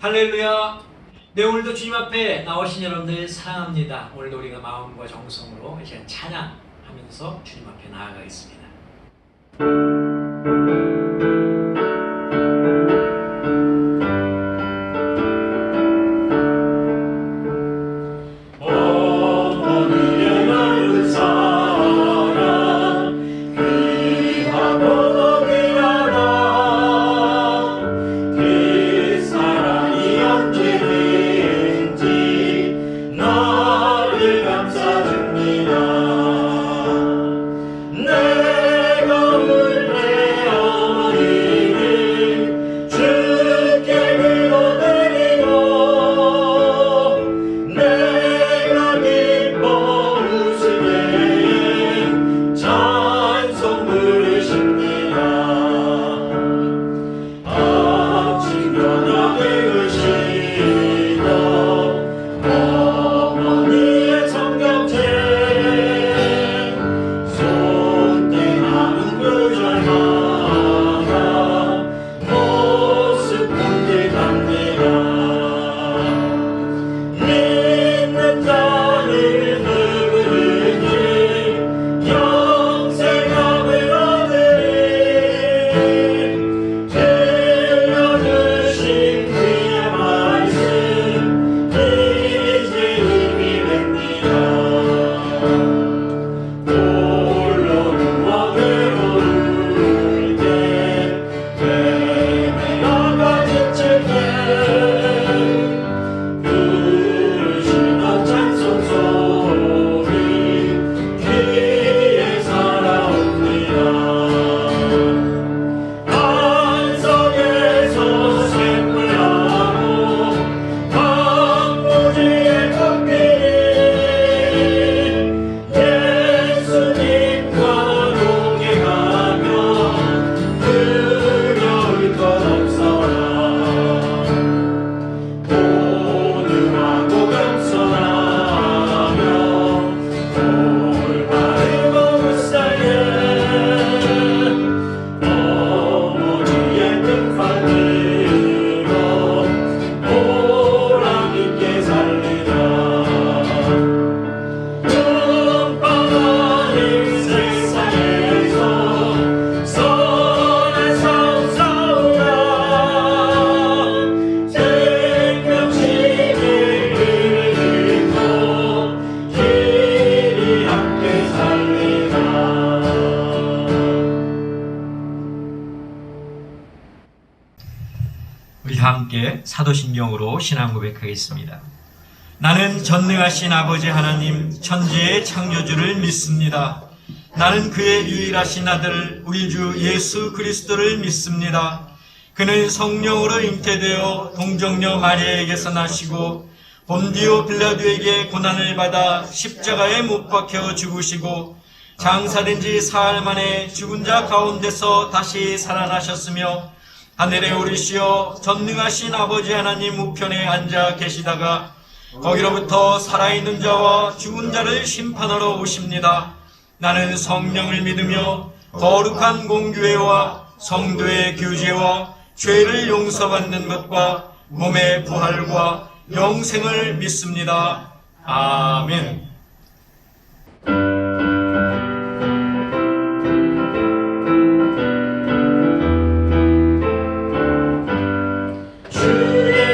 할렐루야. 네, 오늘도 주님 앞에 나오신 여러분들 사랑합니다. 오늘도 우리가 마음과 정성으로 이제 찬양하면서 주님 앞에 나아가겠습니다. 우리 함께 사도신경으로 신앙 고백하겠습니다. 나는 전능하신 아버지 하나님 천지의 창조주를 믿습니다. 나는 그의 유일하신 아들 우리 주 예수 그리스도를 믿습니다. 그는 성령으로 잉태되어 동정녀 마리아에게서 나시고 본디오 빌라도에게 고난을 받아 십자가에 못 박혀 죽으시고 장사된 지 사흘 만에 죽은 자 가운데서 다시 살아나셨으며 하늘에 오르시어 전능하신 아버지 하나님 우편에 앉아 계시다가 거기로부터 살아있는 자와 죽은 자를 심판하러 오십니다. 나는 성령을 믿으며 거룩한 공교회와 성도의 교제와 죄를 용서받는 것과 몸의 부활과 영생을 믿습니다. 아멘. 주의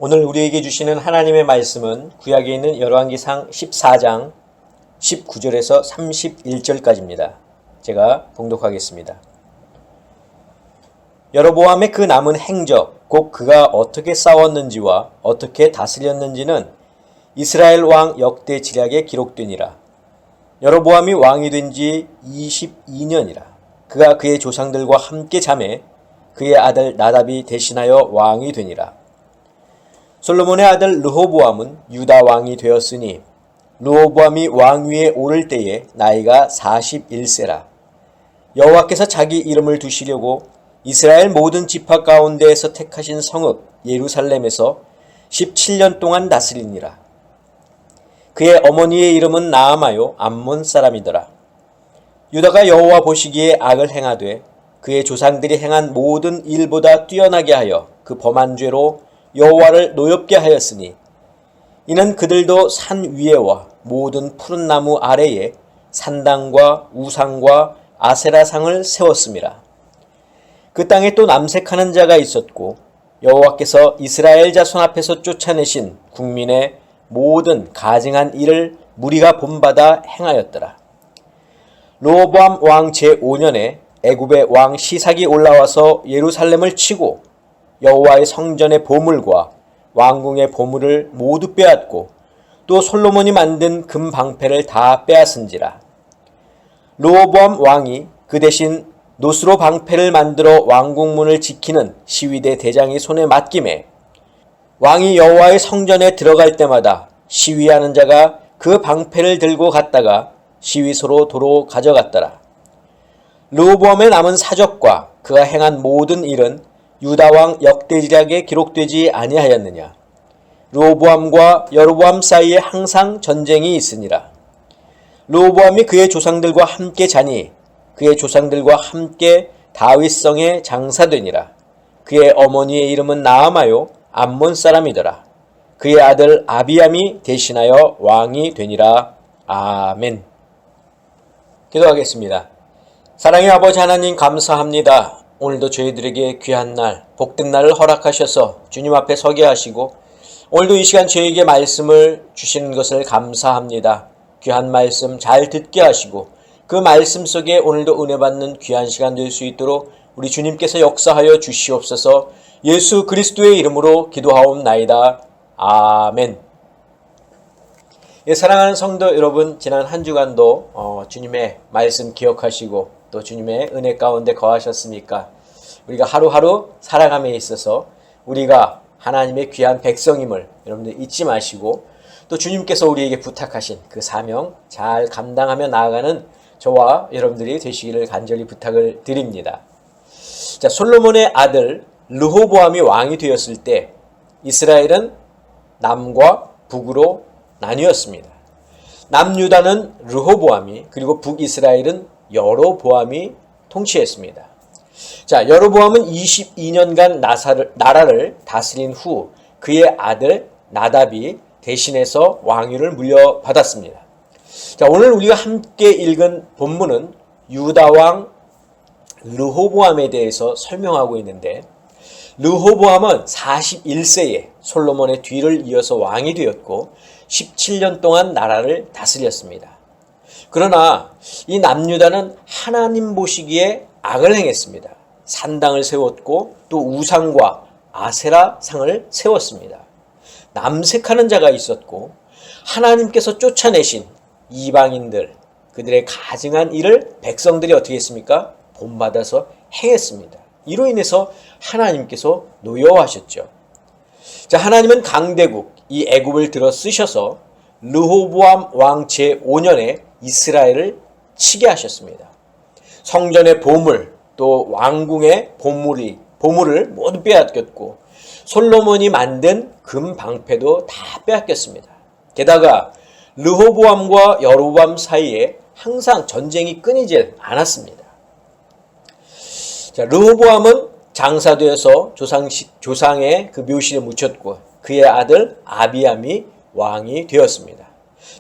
오늘 우리에게 주시는 하나님의 말씀은 구약에 있는 열왕기상 14장 19절에서 31절까지입니다. 제가 봉독하겠습니다. 여로보암의 그 남은 행적, 곧 그가 어떻게 싸웠는지와 어떻게 다스렸는지는 이스라엘 왕 역대 지략에 기록되니라. 여로보암이 왕이 된 지 22년이라. 그가 그의 조상들과 함께 잠에 그의 아들 나답이 대신하여 왕이 되니라. 솔로몬의 아들 르호보암은 유다 왕이 되었으니 르호보암이 왕위에 오를 때에 나이가 41세라. 여호와께서 자기 이름을 두시려고 이스라엘 모든 지파 가운데에서 택하신 성읍 예루살렘에서 17년 동안 다스리니라. 그의 어머니의 이름은 나아마요 암몬 사람이더라. 유다가 여호와 보시기에 악을 행하되 그의 조상들이 행한 모든 일보다 뛰어나게 하여 그 범한 죄로 여호와를 노엽게 하였으니 이는 그들도 산 위에와 모든 푸른 나무 아래에 산당과 우상과 아세라상을 세웠습니다. 그 땅에 또 남색하는 자가 있었고 여호와께서 이스라엘 자손 앞에서 쫓아내신 국민의 모든 가증한 일을 무리가 본받아 행하였더라. 르호보암 왕 제5년에 애굽의 왕 시삭이 올라와서 예루살렘을 치고 여호와의 성전의 보물과 왕궁의 보물을 모두 빼앗고 또 솔로몬이 만든 금 방패를 다 빼앗은지라. 르호보암 왕이 그 대신 노스로 방패를 만들어 왕궁문을 지키는 시위대 대장의 손에 맡김에 왕이 여호와의 성전에 들어갈 때마다 시위하는 자가 그 방패를 들고 갔다가 시위소로 도로 가져갔더라. 르호보암의 남은 사적과 그가 행한 모든 일은 유다왕 역대지략에 기록되지 아니하였느냐. 르호보암과 여로보암 사이에 항상 전쟁이 있으니라. 르호보암이 그의 조상들과 함께 자니 그의 조상들과 함께 다윗성에 장사되니라. 그의 어머니의 이름은 나아마요 암몬 사람이더라. 그의 아들 아비암이 대신하여 왕이 되니라. 아멘. 기도하겠습니다. 사랑의 아버지 하나님 감사합니다. 오늘도 저희들에게 귀한 날, 복된 날을 허락하셔서 주님 앞에 서게 하시고 오늘도 이 시간 저희에게 말씀을 주시는 것을 감사합니다. 귀한 말씀 잘 듣게 하시고 그 말씀 속에 오늘도 은혜 받는 귀한 시간 될 수 있도록 우리 주님께서 역사하여 주시옵소서. 예수 그리스도의 이름으로 기도하옵나이다. 아멘. 예, 사랑하는 성도 여러분, 지난 한 주간도 주님의 말씀 기억하시고 또 주님의 은혜 가운데 거하셨으니까 우리가 하루하루 살아감에 있어서 우리가 하나님의 귀한 백성임을 여러분들 잊지 마시고 또 주님께서 우리에게 부탁하신 그 사명 잘 감당하며 나아가는 저와 여러분들이 되시기를 간절히 부탁을 드립니다. 자, 솔로몬의 아들 르호보암이 왕이 되었을 때 이스라엘은 남과 북으로 나뉘었습니다. 남유다는 르호보암이 그리고 북이스라엘은 여로보암이 통치했습니다. 자, 여로보암은 22년간 나라를 다스린 후 그의 아들 나답이 대신해서 왕위를 물려받았습니다. 자, 오늘 우리가 함께 읽은 본문은 유다 왕 르호보암에 대해서 설명하고 있는데 르호보암은 41세에 솔로몬의 뒤를 이어서 왕이 되었고 17년 동안 나라를 다스렸습니다. 그러나 이 남유다는 하나님 보시기에 악을 행했습니다. 산당을 세웠고 또 우상과 아세라 상을 세웠습니다. 남색하는 자가 있었고 하나님께서 쫓아내신 이방인들 그들의 가증한 일을 백성들이 어떻게 했습니까? 본받아서 행했습니다. 이로 인해서 하나님께서 노여워하셨죠. 자, 하나님은 강대국 이 애굽을 들어 쓰셔서 르호보암 왕 제5년에 이스라엘을 치게 하셨습니다. 성전의 보물 또 왕궁의 보물을 모두 빼앗겼고 솔로몬이 만든 금 방패도 다 빼앗겼습니다. 게다가 르호보암과 여로보암 사이에 항상 전쟁이 끊이질 않았습니다. 자, 르호보암은 장사되어서 조상의 그 묘실에 묻혔고 그의 아들 아비암이 왕이 되었습니다.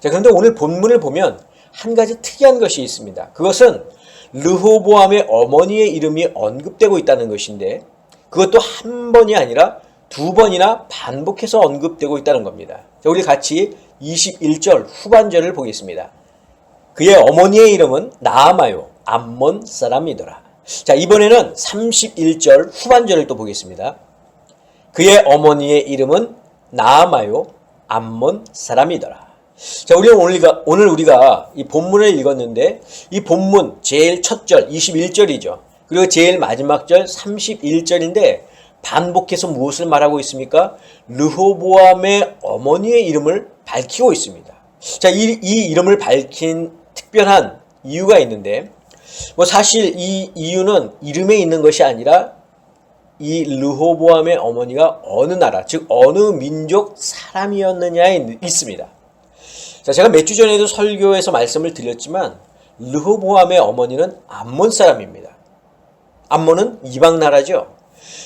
자, 그런데 오늘 본문을 보면 한 가지 특이한 것이 있습니다. 그것은 르호보암의 어머니의 이름이 언급되고 있다는 것인데 그것도 한 번이 아니라 두 번이나 반복해서 언급되고 있다는 겁니다. 자, 우리 같이 21절 후반절을 보겠습니다. 그의 어머니의 이름은 나아마요 암몬 사람이더라. 자, 이번에는 31절 후반절을 또 보겠습니다. 그의 어머니의 이름은 나아마요 암몬 사람이더라. 자, 우리는 오늘 우리가 이 본문을 읽었는데 이 본문 제일 첫 절 21절이죠. 그리고 제일 마지막 절 31절인데 반복해서 무엇을 말하고 있습니까? 르호보암의 어머니의 이름을 밝히고 있습니다. 자, 이 이름을 밝힌 특별한 이유가 있는데 사실 이 이유는 이름에 있는 것이 아니라 이 르호보암의 어머니가 어느 나라, 즉 어느 민족 사람이었느냐에 있습니다. 자, 제가 몇 주 전에도 설교에서 말씀을 드렸지만 르호보암의 어머니는 암몬 사람입니다. 암몬은 이방 나라죠.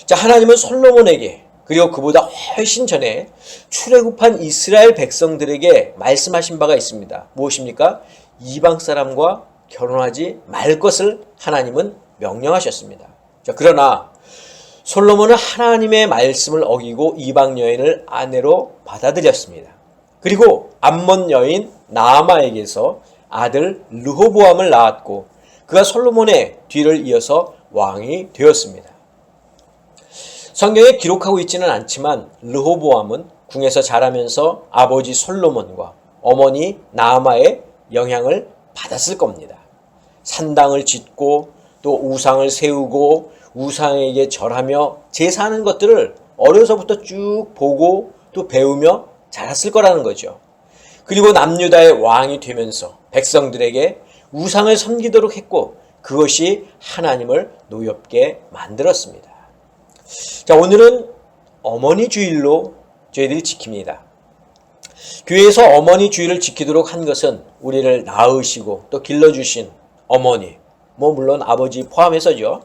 자, 하나님은 솔로몬에게 그리고 그보다 훨씬 전에 출애굽한 이스라엘 백성들에게 말씀하신 바가 있습니다. 무엇입니까? 이방 사람과 결혼하지 말 것을 하나님은 명령하셨습니다. 자, 그러나 솔로몬은 하나님의 말씀을 어기고 이방 여인을 아내로 받아들였습니다. 그리고 암몬 여인 나아마에게서 아들 르호보암을 낳았고 그가 솔로몬의 뒤를 이어서 왕이 되었습니다. 성경에 기록하고 있지는 않지만 르호보암은 궁에서 자라면서 아버지 솔로몬과 어머니 나아마의 영향을 받았을 겁니다. 산당을 짓고 또 우상을 세우고 우상에게 절하며 제사하는 것들을 어려서부터 쭉 보고 또 배우며 자랐을 거라는 거죠. 그리고 남유다의 왕이 되면서 백성들에게 우상을 섬기도록 했고 그것이 하나님을 노엽게 만들었습니다. 자, 오늘은 어머니 주일로 저희들이 지킵니다. 교회에서 어머니 주일을 지키도록 한 것은 우리를 낳으시고 또 길러주신 어머니, 물론 아버지 포함해서죠.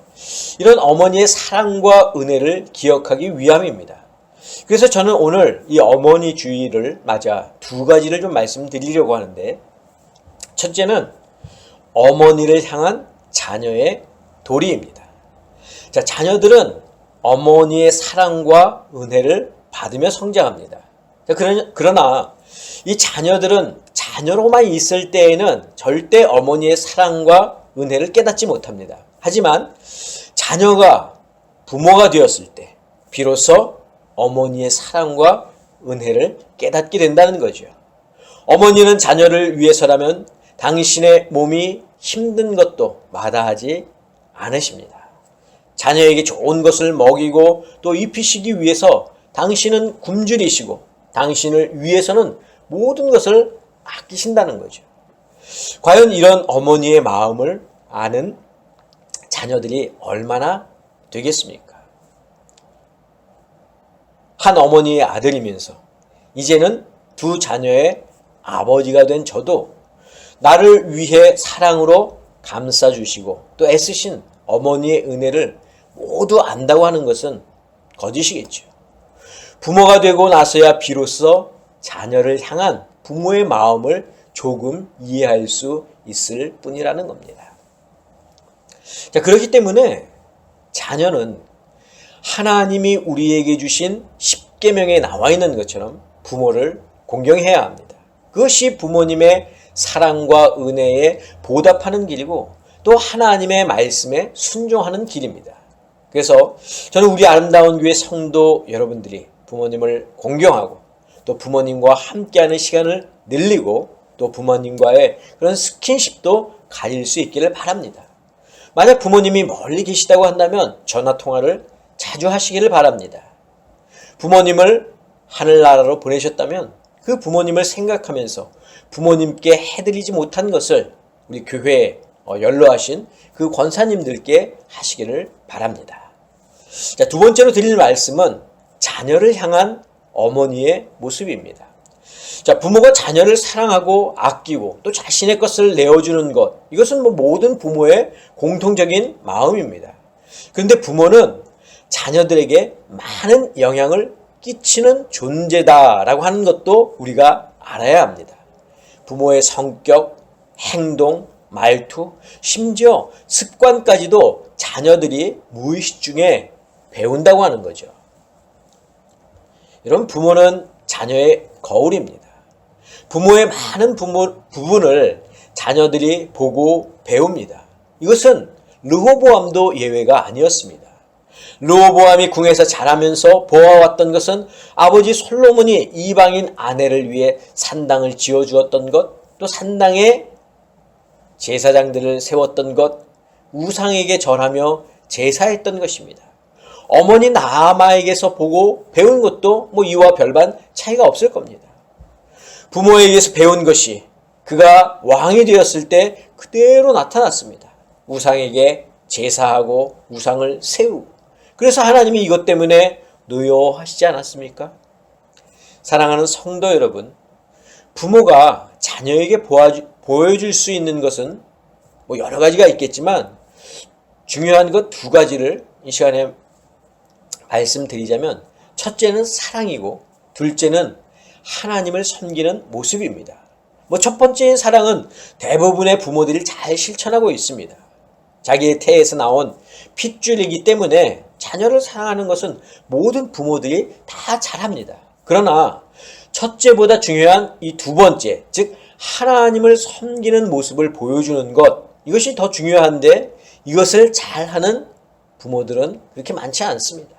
이런 어머니의 사랑과 은혜를 기억하기 위함입니다. 그래서 저는 오늘 이 어머니 주일을 맞아 두 가지를 좀 말씀드리려고 하는데 첫째는 어머니를 향한 자녀의 도리입니다. 자, 자녀들은 어머니의 사랑과 은혜를 받으며 성장합니다. 자, 그러나 이 자녀들은 자녀로만 있을 때에는 절대 어머니의 사랑과 은혜를 깨닫지 못합니다. 하지만 자녀가 부모가 되었을 때 비로소 어머니의 사랑과 은혜를 깨닫게 된다는 거죠. 어머니는 자녀를 위해서라면 당신의 몸이 힘든 것도 마다하지 않으십니다. 자녀에게 좋은 것을 먹이고 또 입히시기 위해서 당신은 굶주리시고 당신을 위해서는 모든 것을 아끼신다는 거죠. 과연 이런 어머니의 마음을 아는 자녀들이 얼마나 되겠습니까? 한 어머니의 아들이면서 이제는 두 자녀의 아버지가 된 저도 나를 위해 사랑으로 감싸주시고 또 애쓰신 어머니의 은혜를 모두 안다고 하는 것은 거짓이겠죠. 부모가 되고 나서야 비로소 자녀를 향한 부모의 마음을 조금 이해할 수 있을 뿐이라는 겁니다. 자, 그렇기 때문에 자녀는 하나님이 우리에게 주신 십계명에 나와 있는 것처럼 부모를 공경해야 합니다. 그것이 부모님의 사랑과 은혜에 보답하는 길이고 또 하나님의 말씀에 순종하는 길입니다. 그래서 저는 우리 아름다운 교회 성도 여러분들이 부모님을 공경하고 또 부모님과 함께하는 시간을 늘리고 또 부모님과의 그런 스킨십도 가질 수 있기를 바랍니다. 만약 부모님이 멀리 계시다고 한다면 전화통화를 자주 하시기를 바랍니다. 부모님을 하늘나라로 보내셨다면 그 부모님을 생각하면서 부모님께 해드리지 못한 것을 우리 교회에 연로하신 그 권사님들께 하시기를 바랍니다. 자, 두 번째로 드릴 말씀은 자녀를 향한 어머니의 모습입니다. 자, 부모가 자녀를 사랑하고 아끼고 또 자신의 것을 내어주는 것, 이것은 모든 부모의 공통적인 마음입니다. 그런데 부모는 자녀들에게 많은 영향을 끼치는 존재다라고 하는 것도 우리가 알아야 합니다. 부모의 성격, 행동, 말투, 심지어 습관까지도 자녀들이 무의식 중에 배운다고 하는 거죠. 여러분, 부모는 자녀의 거울입니다. 부모의 많은 부분을 자녀들이 보고 배웁니다. 이것은 르호보암도 예외가 아니었습니다. 르호보암이 궁에서 자라면서 보아왔던 것은 아버지 솔로몬이 이방인 아내를 위해 산당을 지어주었던 것, 또 산당에 제사장들을 세웠던 것, 우상에게 절하며 제사했던 것입니다. 어머니 나아마에게서 보고 배운 것도 이와 별반 차이가 없을 겁니다. 부모에게서 배운 것이 그가 왕이 되었을 때 그대로 나타났습니다. 우상에게 제사하고 우상을 세우고, 그래서 하나님이 이것 때문에 노여하시지 않았습니까? 사랑하는 성도 여러분, 부모가 자녀에게 보여줄 수 있는 것은 여러 가지가 있겠지만 중요한 것 두 가지를 이 시간에 말씀드리자면, 첫째는 사랑이고 둘째는 하나님을 섬기는 모습입니다. 첫 번째인 사랑은 대부분의 부모들이 잘 실천하고 있습니다. 자기의 태에서 나온 핏줄이기 때문에 자녀를 사랑하는 것은 모든 부모들이 다 잘합니다. 그러나 첫째보다 중요한 이 두 번째, 즉 하나님을 섬기는 모습을 보여주는 것, 이것이 더 중요한데 이것을 잘하는 부모들은 그렇게 많지 않습니다.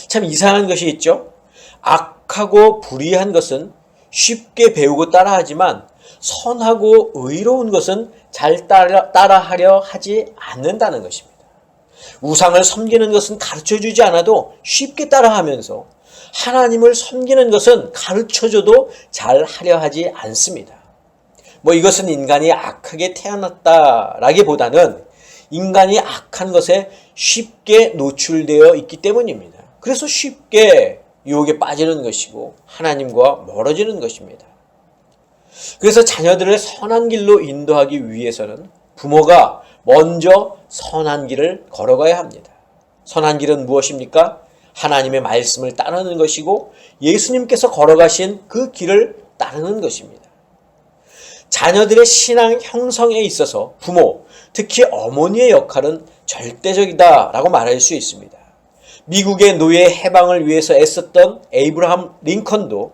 참 이상한 것이 있죠. 악하고 불의한 것은 쉽게 배우고 따라하지만 선하고 의로운 것은 잘 따라하려 하지 않는다는 것입니다. 우상을 섬기는 것은 가르쳐주지 않아도 쉽게 따라하면서 하나님을 섬기는 것은 가르쳐줘도 잘 하려 하지 않습니다. 이것은 인간이 악하게 태어났다라기보다는 인간이 악한 것에 쉽게 노출되어 있기 때문입니다. 그래서 쉽게 유혹에 빠지는 것이고 하나님과 멀어지는 것입니다. 그래서 자녀들을 선한 길로 인도하기 위해서는 부모가 먼저 선한 길을 걸어가야 합니다. 선한 길은 무엇입니까? 하나님의 말씀을 따르는 것이고 예수님께서 걸어가신 그 길을 따르는 것입니다. 자녀들의 신앙 형성에 있어서 부모, 특히 어머니의 역할은 절대적이다라고 말할 수 있습니다. 미국의 노예 해방을 위해서 애썼던 에이브라함 링컨도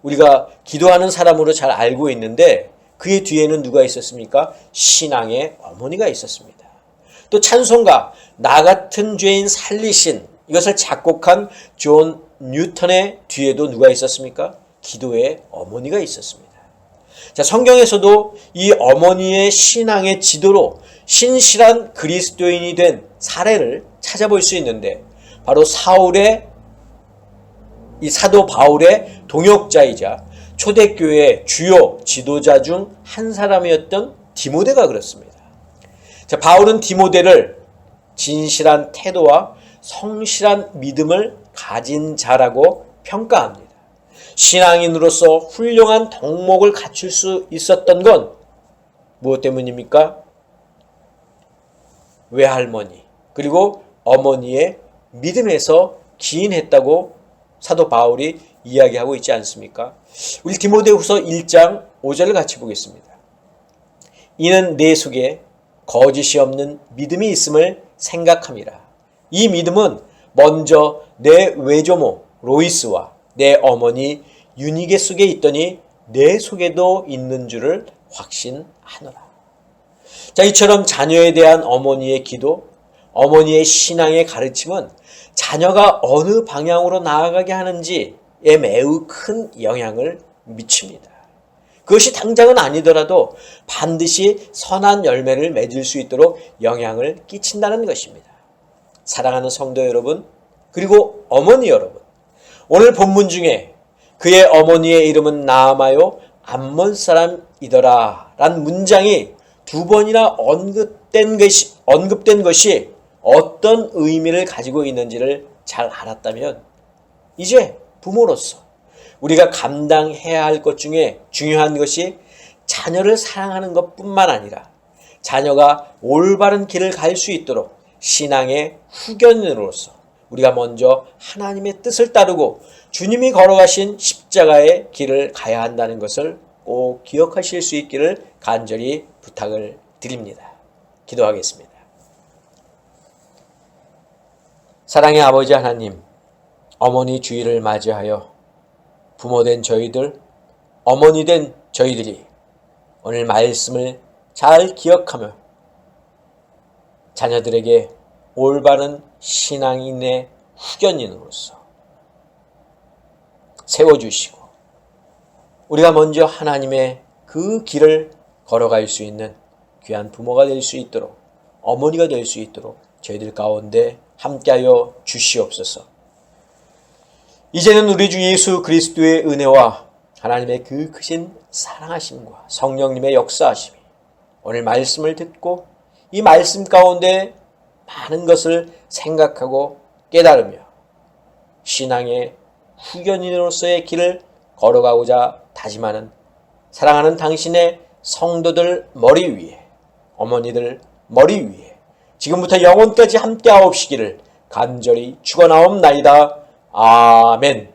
우리가 기도하는 사람으로 잘 알고 있는데 그의 뒤에는 누가 있었습니까? 신앙의 어머니가 있었습니다. 또 찬송가 나 같은 죄인 살리신, 이것을 작곡한 존 뉴턴의 뒤에도 누가 있었습니까? 기도의 어머니가 있었습니다. 자, 성경에서도 이 어머니의 신앙의 지도로 신실한 그리스도인이 된 사례를 찾아볼 수 있는데, 바로 이 사도 바울의 동역자이자 초대교회의 주요 지도자 중 한 사람이었던 디모데가 그렇습니다. 자, 바울은 디모데를 진실한 태도와 성실한 믿음을 가진 자라고 평가합니다. 신앙인으로서 훌륭한 덕목을 갖출 수 있었던 건 무엇 때문입니까? 외할머니 그리고 어머니의 믿음에서 기인했다고 사도 바울이 이야기하고 있지 않습니까? 우리 디모데후서 1장 5절을 같이 보겠습니다. 이는 내 속에 거짓이 없는 믿음이 있음을 생각함이라. 이 믿음은 먼저 내 외조모 로이스와 내 어머니 유니게 속에 있더니 내 속에도 있는 줄을 확신하노라. 자, 이처럼 자녀에 대한 어머니의 기도, 어머니의 신앙의 가르침은 자녀가 어느 방향으로 나아가게 하는지에 매우 큰 영향을 미칩니다. 그것이 당장은 아니더라도 반드시 선한 열매를 맺을 수 있도록 영향을 끼친다는 것입니다. 사랑하는 성도 여러분, 그리고 어머니 여러분, 오늘 본문 중에 그의 어머니의 이름은 나아마요 암몬 사람이더라 라는 문장이 두 번이나 언급된 것이 어떤 의미를 가지고 있는지를 잘 알았다면, 이제 부모로서 우리가 감당해야 할 것 중에 중요한 것이 자녀를 사랑하는 것뿐만 아니라 자녀가 올바른 길을 갈 수 있도록 신앙의 후견인으로서 우리가 먼저 하나님의 뜻을 따르고 주님이 걸어가신 십자가의 길을 가야 한다는 것을 꼭 기억하실 수 있기를 간절히 부탁을 드립니다. 기도하겠습니다. 사랑의 아버지 하나님, 어머니 주일을 맞이하여 부모된 저희들, 어머니 된 저희들이 오늘 말씀을 잘 기억하며 자녀들에게 올바른 신앙인의 후견인으로서 세워주시고 우리가 먼저 하나님의 그 길을 걸어갈 수 있는 귀한 부모가 될 수 있도록, 어머니가 될 수 있도록 저희들 가운데 함께하여 주시옵소서. 이제는 우리 주 예수 그리스도의 은혜와 하나님의 그 크신 사랑하심과 성령님의 역사하심이 오늘 말씀을 듣고 이 말씀 가운데 많은 것을 생각하고 깨달으며 신앙의 후견인으로서의 길을 걸어가고자 다짐하는 사랑하는 당신의 성도들 머리 위에, 어머니들 머리 위에 지금부터 영원까지 함께하옵시기를 간절히 축원하옵나이다. 아멘.